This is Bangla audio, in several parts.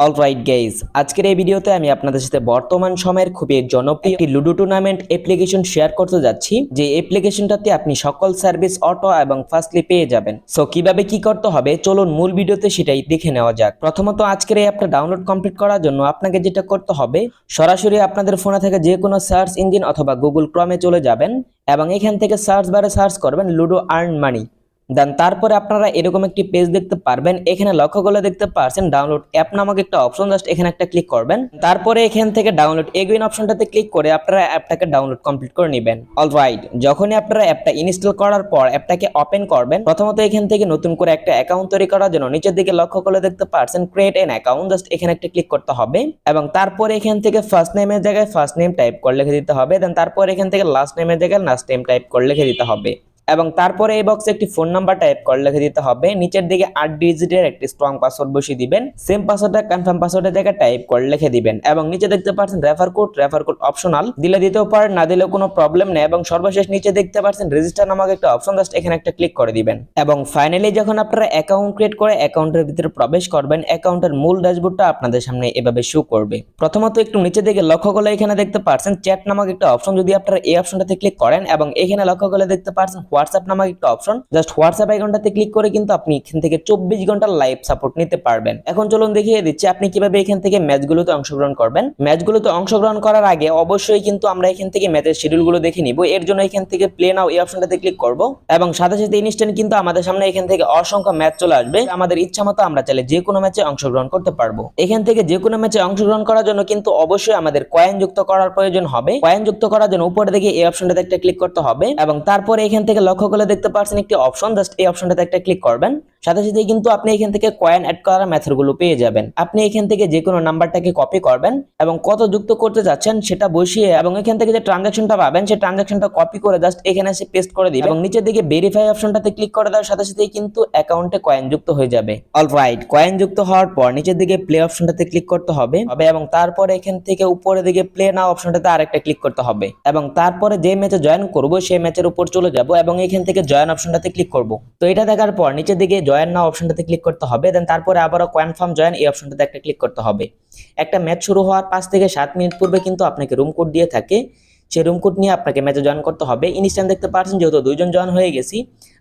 অলরাইট গাইজ, আজকের এই ভিডিওতে আমি আপনাদের সাথে বর্তমান সময়ের খুবই জনপ্রিয় একটি লুডো টুর্নামেন্ট অ্যাপ্লিকেশন শেয়ার করতে যাচ্ছি। যে অ্যাপ্লিকেশনটাতে আপনি সকল সার্ভিস অটো এবং ফাস্টলি পেয়ে যাবেন। সো কিভাবে কি করতে হবে চলুন মূল ভিডিওতে সেটাই দেখে নেওয়া যাক। প্রথমত আজকের এই অ্যাপটা ডাউনলোড কমপ্লিট করার জন্য আপনাকে যেটা করতে হবে, সরাসরি আপনাদের ফোনে থেকে যে কোনো সার্চ ইঞ্জিন অথবা গুগল ক্রমে চলে যাবেন এবং এখান থেকে সার্চ বারে সার্চ করবেন লুডো আর্ন মানি। দেন তারপরে আপনারা এরকম একটি পেজ দেখতে পারবেন। এখানে লক্ষ্য করলে দেখতে পারছেন ডাউনলোড অ্যাপ নামক একটা অপশন, জাস্ট এখানে একটা ক্লিক করবেন। তারপরে এখান থেকে ডাউনলোড এগেইন অপশনটাতে ক্লিক করে আপনারা অ্যাপটাকে ডাউনলোড কমপ্লিট করে নেবেন। অলরাইট, যখনই আপনারা অ্যাপটা ইনস্টল করার পর অ্যাপটাকে ওপেন করবেন, প্রথমত এখান থেকে নতুন করে একটা অ্যাকাউন্ট তৈরি করার জন্য নিচের দিকে লক্ষ্য করলে দেখতে পারছেন ক্রিয়েট অ্যান অ্যাকাউন্ট, জাস্ট এখানে একটা ক্লিক করতে হবে এবং তারপরে এখান থেকে ফার্স্ট নেমের জায়গায় ফার্স্ট নেম টাইপ করে লিখে দিতে হবে। দেন তারপরে এখান থেকে লাস্ট নেমের জায়গায় লাস্ট নেম টাইপ করে লিখে দিতে হবে এবং তারপরে এই বক্সে একটি ফোন নাম্বার টাইপ করে লিখে দিতে হবে। নিচের দিকে 8 ডিজিটের একটি স্ট্রং পাসওয়ার্ড বসিয়ে দিবেন। সেম পাসওয়ার্ডটা কনফার্ম পাসওয়ার্ডের জায়গায় টাইপ করে লিখে দিবেন এবং নিচে দেখতে পাচ্ছেন রেফার কোড অপশনাল, দিলে দিতেও পারেন, না দিলেও কোনো প্রবলেম নেই। এবং সর্বশেষ নিচে দেখতে পাচ্ছেন রেজিস্টার নামক একটা অপশন, জাস্ট এখানে একটা ক্লিক করে দিবেন এবং ফাইনালি যখন আপনারা অ্যাকাউন্ট ক্রিয়েট করে অ্যাকাউন্টের ভিতরে প্রবেশ করবেন, অ্যাকাউন্টের মূল ড্যাশবোর্ডটা আপনাদের সামনে এভাবে শো করবে। প্রথমত একটু নিচে দিকে লক্ষ্য করলে এখানে দেখতে পাচ্ছেন চ্যাট নামক একটা অপশন, যদি আপনারা এই অপশনটাতে ক্লিক করেন এবং এখানে লক্ষ্য করলে দেখতে পাচ্ছেন হোয়াটসঅ্যাপ নামক একটা অপশন, জাস্ট হোয়াটসঅ্যাপ আইকনটাতে ক্লিক করে কিন্তু আপনি এখান থেকে 24 ঘন্টা লাইভ সাপোর্ট নিতে পারবেন। এখন চলুন দেখিয়ে দিচ্ছি আপনি কিভাবে এখান থেকে ম্যাচগুলোতে অংশগ্রহণ করবেন। ম্যাচগুলোতে অংশগ্রহণ করার আগে অবশ্যই কিন্তু আমরা এখান থেকে ম্যাচের শিডিউলগুলো দেখে নিব। এর জন্য এখান থেকে প্লে নাও এই অপশনটাতে ক্লিক করব এবং সাথে সাথে ইনস্ট্যান্ট কিন্তু আমাদের সামনে এখান থেকে অসংখ্য ম্যাচ চলে আসবে। আমাদের ইচ্ছা মতো আমরা চাইলে যে কোনো ম্যাচে অংশগ্রহণ করতে পারবো। এখান থেকে যে কোনো ম্যাচে অংশগ্রহণ করার জন্য কিন্তু অবশ্যই আমাদের কয়েন যুক্ত করার প্রয়োজন হবে। কয়েন যুক্ত করার জন্য উপরে দিকে এই অপশনটাতে একটা ক্লিক করতে হবে এবং তারপরে এখান থেকে লক্ষ্য করলে দেখতে পাচ্ছেন একটি অপশন, জাস্ট এই অপশনটাতে একটা ক্লিক করবেন। সাথে সাথে কিন্তু আপনি এখান থেকে কয়েন অ্যাড করার মেথডগুলো পেয়ে যাবেন। আপনি এখান থেকে যে কোনো নাম্বারটাকে কপি করবেন এবং কত যুক্ত করতে যাচ্ছেন সেটা বসিয়ে এবং এখান থেকে যে ট্রানজাকশনটা পাবেন সেই ট্রানজাকশনটা কপি করে জাস্ট এখানে এসে পেস্ট করে দিবেন এবং নিচের দিকে ভেরিফাই অপশনটাতে ক্লিক করে দেওয়ার সাথে সাথেই কিন্তু অ্যাকাউন্টে কয়েন যুক্ত হয়ে যাবে। অলরাইট, কয়েন যুক্ত হওয়ার পর নিচের দিকে প্লে অপশনটাতে ক্লিক করতে হবে এবং তারপরে এখান থেকে উপরের দিকে প্লে নাও অপশনটাতে আরেকটা ক্লিক করতে হবে এবং তারপরে যে ম্যাচে জয়েন করব সেই ম্যাচের উপর চলে যাব এবং এখান থেকে জয়েন অপশনটাতে ক্লিক করব। তো এটা দেখার পর নিচের দিকে জয়েন নাও অপশনটাতে ক্লিক করতে হবে। দেন তারপরে আবারও কনফার্ম জয়েন এই অপশনটাতে একটা ক্লিক করতে হবে। একটা ম্যাচ শুরু হওয়ার 5 থেকে 7 মিনিট পূর্বে কিন্তু আপনাকে রুম কোড দিয়ে থাকে, সেই রুম কোড নিয়ে আপনাকে ম্যাচে জয়েন করতে হবে। ইনস্ট্যান্ট দেখতে পাচ্ছেন যেহেতু 2 জন জয়েন হয়ে গেছি,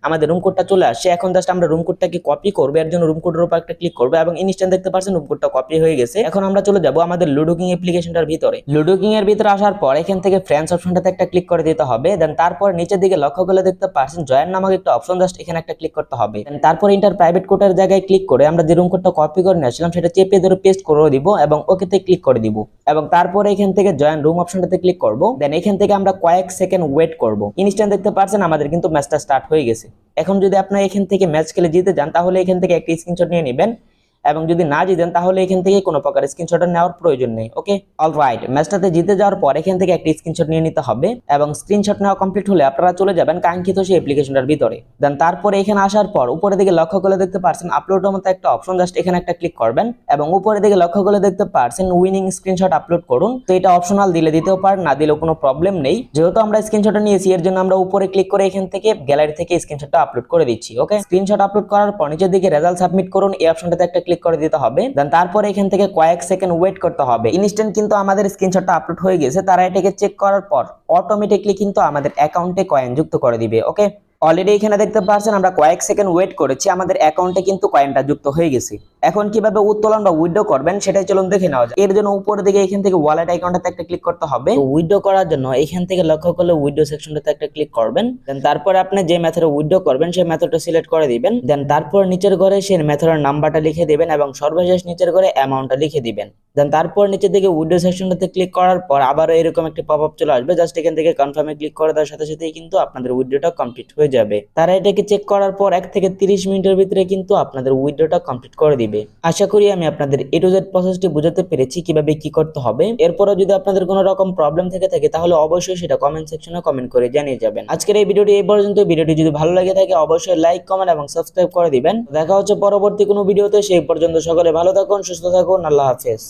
আমাদের রুম কোডটা চলে আসছে। এখন জাস্ট আমরা রুম কোডটাকে কপি করব, এর জন্য রুম কোডের উপর একটা ক্লিক করব এবং ইনস্ট্যান্ট দেখতে পাচ্ছেন রুম কোডটা কপি হয়ে গেছে। এখন আমরা চলে যাব আমাদের লুডো কিং অ্যাপ্লিকেশনটার ভিতরে। লুডো কিং এর ভিতরে আসার পর এখান থেকে ফ্রেন্ডস অপশনটাতে একটা ক্লিক করে দিতে হবে। দেন তারপর নিচের দিকে লক্ষ্য করলে দেখতে পাচ্ছেন জয়েন নামক একটা অপশন, জাস্ট এখানে একটা ক্লিক করতে হবে। দেন তারপর ইন্টার প্রাইভেট কোডের জায়গায় ক্লিক করে আমরা যে রুম কোডটা কপি করে নিয়েছিলাম সেটা চেপে ধরে পেস্ট করে দিব এবং ওকেতে ক্লিক করে দিব এবং তারপর এখান থেকে জয়েন রুম অপশনটাতে ক্লিক করব। দেন এখান থেকে আমরা কয়েক সেকেন্ড ওয়েট করব। ইনস্ট্যান্ট দেখতে পাচ্ছেন আমাদের কিন্তু ম্যাচটা স্টার্ট হয়ে গেছে। এখন যদি আপনারা এখান থেকে ম্যাচ খেলে জিতে যান তাহলে এখান থেকে একটা স্ক্রিনশট নিয়ে নেবেন এবং যদি না জিতেন তাহলে এখান থেকে কোনো প্রকার স্ক্রিনশট নেওয়ার প্রয়োজন নেই। ওকে, অলরাইট, ম্যাচটাতে জিতে যাওয়ার পর এখান থেকে একটা স্ক্রিনশট নিয়ে নিতে হবে এবং স্ক্রিনশট নেওয়া কমপ্লিট হলে আপনারা চলে যাবেন কাঙ্ক্ষিত সেই অ্যাপ্লিকেশনটার ভিতরে। দেন তারপরে এখানে আসার পর উপরের দিকে লক্ষ্য করলে দেখতে পাচ্ছেন আপলোডের মতো একটা অপশন, জাস্ট এখানে একটা ক্লিক করবেন এবং উপরের দিকে লক্ষ্য করলে দেখতে পাচ্ছেন উইনিং স্ক্রিনশট আপলোড করুন। তো এটা অপশনাল, দিলে দিতেও পারেন, না দিলেও কোনো প্রবলেম নেই। যেহেতু আমরা স্ক্রিনশটটা নিয়েছি এর জন্য আমরা উপরে ক্লিক করে এখান থেকে গ্যালারি থেকে স্ক্রিনশটটা আপলোড করে দিচ্ছি। ওকে, স্ক্রিনশট আপলোড করার পর নিচের দিকে রেজাল্ট সাবমিট করুন এই অপশনটাতে একটা ক্লিক করে দিতে হবে। দেন তারপরে এখান থেকে কয়েক সেকেন্ড ওয়েট করতে হবে। ইনস্ট্যান্ট কিন্তু আমাদের স্ক্রিনশটটা আপলোড হয়ে গেছে। তারা এটাকে চেক করার পর অটোমেটিকলি কিন্তু আমাদের অ্যাকাউন্টে কয়েন যুক্ত করে দিবে। ওকে, অলরেডি এখানে দেখতে পাচ্ছেন আমরা কয়েক সেকেন্ড ওয়েট করেছি, আমাদের অ্যাকাউন্টে কিন্তু কয়েনটা যুক্ত হয়ে গেছে। এখন কিভাবে উত্তোলন বা উইথড্র করবেন সেটাই চলুন দেখে নেওয়া যায়। এর জন্য উপরের দিকে এখান থেকে ওয়ালেট আইকনটাতে একটা ক্লিক করতে হবে। উইথড্র করার জন্য এখান থেকে লক্ষ্য করলে উইথড্র সেকশনটাতে একটা ক্লিক করবেন। দেন তারপর আপনি যে মেথডে উইথড্র করবেন সেই মেথডটা সিলেক্ট করে দিবেন। দেন তারপর নিচের ঘরে সেই মেথডের নাম্বারটা লিখে দিবেন এবং সর্বশেষ নিচের ঘরে অ্যামাউন্টটা লিখে দিবেন। দেন তারপর নিচের দিকে উইথড্র সেকশনটাতে ক্লিক করার পর আবারও এরকম একটা পপআপ চলে আসবে, জাস্ট এখান থেকে কনফার্মে ক্লিক করে দেওয়ার সাথে সাথেই কিন্তু আপনাদের উইথড্রটা কমপ্লিট হয়ে যাবে। তারা এটাকে চেক করার পর 1 থেকে 30 মিনিটের ভিতরে কিন্তু আপনাদের উইথড্রটা কমপ্লিট করে দিবে। আশা করি আমি আপনাদের A to Z প্রসেসটি বোঝাতে পেরেছি কিভাবে কি করতে হবে। এরপরও যদি আপনাদের কোনো রকম প্রবলেম থেকে থাকে তাহলে অবশ্যই সেটা কমেন্ট সেকশনে কমেন্ট করে জানিয়ে যাবেন। আজকের এই ভিডিওটি এই পর্যন্ত। ভিডিওটি যদি ভালো লাগে থাকে অবশ্যই লাইক, কমেন্ট এবং সাবস্ক্রাইব করে দিবেন। দেখা হচ্ছে পরবর্তী কোনো ভিডিওতে। সেই পর্যন্ত সকলে ভালো থাকুন, সুস্থ থাকুন, আল্লাহ হাফেজ।